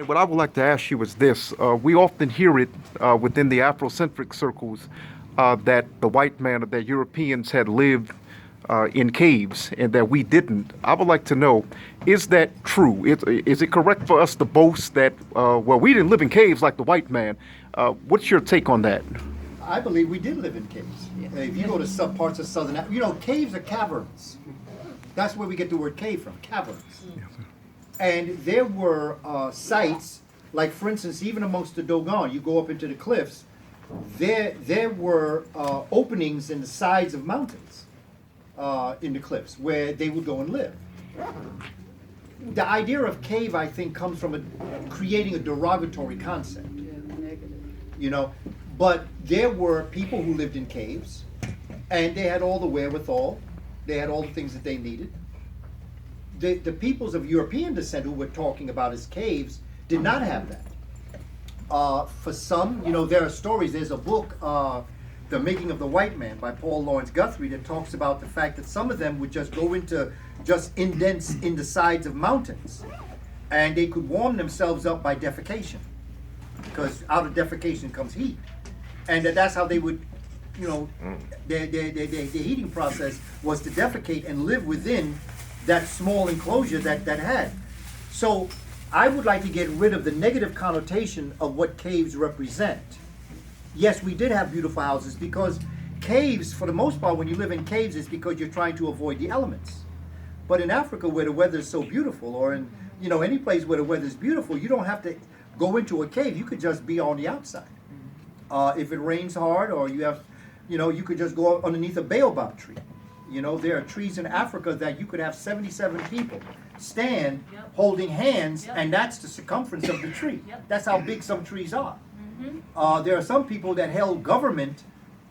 What I would like to ask you is this. We often hear it within the Afrocentric circles that the white man or that Europeans had lived in caves and that we didn't. I would like to know, is that true? Is it correct for us to boast that, well, we didn't live in caves like the white man? What's your take on that? I believe we did live in caves. If you go to some parts of southern, caves are caverns. That's where we get the word cave from, caverns. And there were sites, like for instance, even amongst the Dogon, you go up into the cliffs, there were openings in the sides of mountains in the cliffs where they would go and live. The idea of cave, I think, comes from creating a derogatory concept. But there were people who lived in caves, and they had all the wherewithal, they had all the things that they needed. The peoples of European descent who we're talking about as caves did not have that. For some, there are stories. There's a book, The Making of the White Man by Paul Laurence Guthrie, that talks about the fact that some of them would just go into just indents in the sides of mountains, and they could warm themselves up by defecation, because out of defecation comes heat, and that's how they would, their heating process was to defecate and live within that small enclosure that had. So I would like to get rid of the negative connotation of what caves represent. Yes, we did have beautiful houses, because caves, for the most part, when you live in caves, it's because you're trying to avoid the elements. But in Africa, where the weather is so beautiful, or in any place where the weather is beautiful, you don't have to go into a cave. You could just be on the outside. If it rains hard, or you have, you could just go underneath a baobab tree. There are trees in Africa that you could have 77 people stand holding hands, and that's the circumference of the tree. That's how big some trees are. There are some people that held government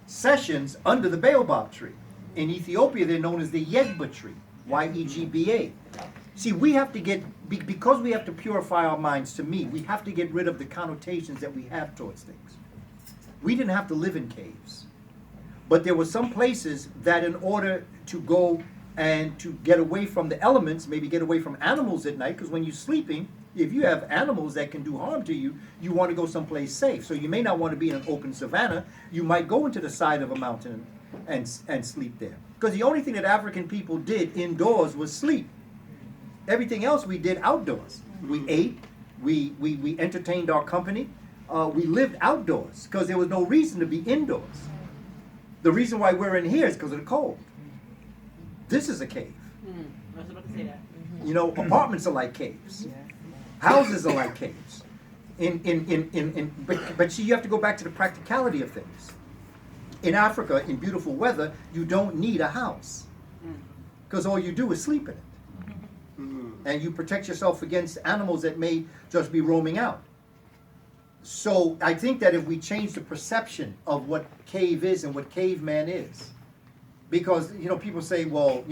sessions under the baobab tree. In Ethiopia, they're known as the Yegba tree, Y-E-G-B-A. See, we have to because we have to purify our minds, to me, we have to get rid of the connotations that we have towards things. We didn't have to live in caves. But there were some places that, in order to go and to get away from the elements, maybe get away from animals at night, because when you're sleeping, if you have animals that can do harm to you, you want to go someplace safe. So you may not want to be in an open savanna. You might go into the side of a mountain and sleep there. Because the only thing that African people did indoors was sleep. Everything else we did outdoors. We ate, we entertained our company, we lived outdoors, because there was no reason to be indoors. The reason why we're in here is because of the cold. This is a cave. I was about to say that. Apartments are like caves. Houses are like caves. But see, you have to go back to the practicality of things. In Africa, in beautiful weather, you don't need a house, because all you do is sleep in it. And you protect yourself against animals that may just be roaming out. So I think that if we change the perception of what cave is and what caveman is, because people say, well,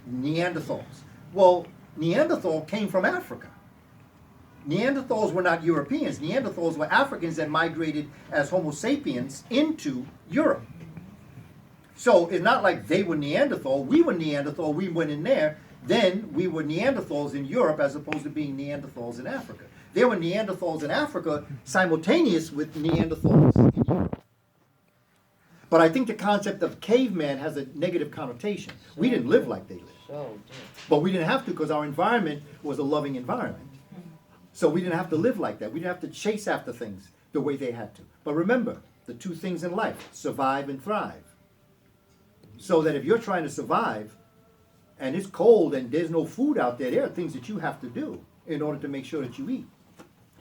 Neanderthals. Well, Neanderthal came from Africa. Neanderthals were not Europeans. Neanderthals were Africans that migrated as Homo sapiens into Europe. So it's not like they were Neanderthal. We were Neanderthal. We went in there. Then we were Neanderthals in Europe as opposed to being Neanderthals in Africa. There were Neanderthals in Africa simultaneous with Neanderthals in Europe. But I think the concept of caveman has a negative connotation. We didn't live like they lived. But we didn't have to, because our environment was a loving environment. So we didn't have to live like that. We didn't have to chase after things the way they had to. But remember, the two things in life, survive and thrive. So that if you're trying to survive, and it's cold and there's no food out there, there are things that you have to do in order to make sure that you eat,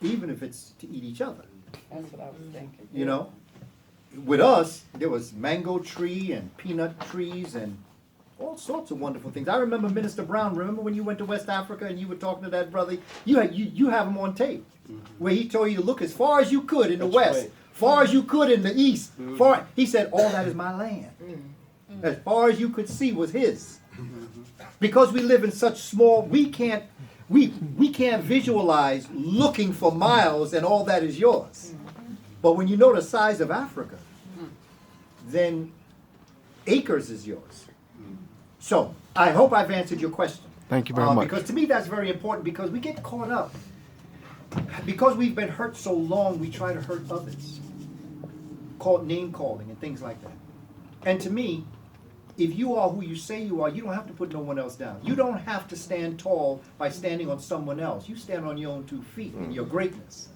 even if it's to eat each other. That's what I was thinking. With us, there was mango tree and peanut trees and all sorts of wonderful things. I remember Minister Brown. Remember when you went to West Africa and you were talking to that brother? You have him on tape, where he told you to look as far as you could in the west, far as you could in the east. He said, all that is my land. As far as you could see was his. Because we live in such small, we can't visualize looking for miles and all that is yours. But when you know the size of Africa, then acres is yours. So I hope I've answered your question. Thank you very much. Because to me that's very important, because we get caught up. because we've been hurt so long, we try to hurt others. Called name calling and things like that. And to me, if you are who you say you are, you don't have to put no one else down. You don't have to stand tall by standing on someone else. You stand on your own 2 feet in your greatness.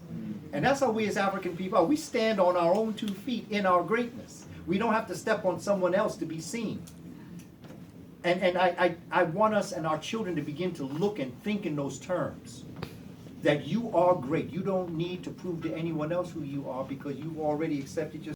And that's how we as African people are. We stand on our own 2 feet in our greatness. We don't have to step on someone else to be seen. And I want us and our children to begin to look and think in those terms. That you are great. You don't need to prove to anyone else who you are because you've already accepted yourself.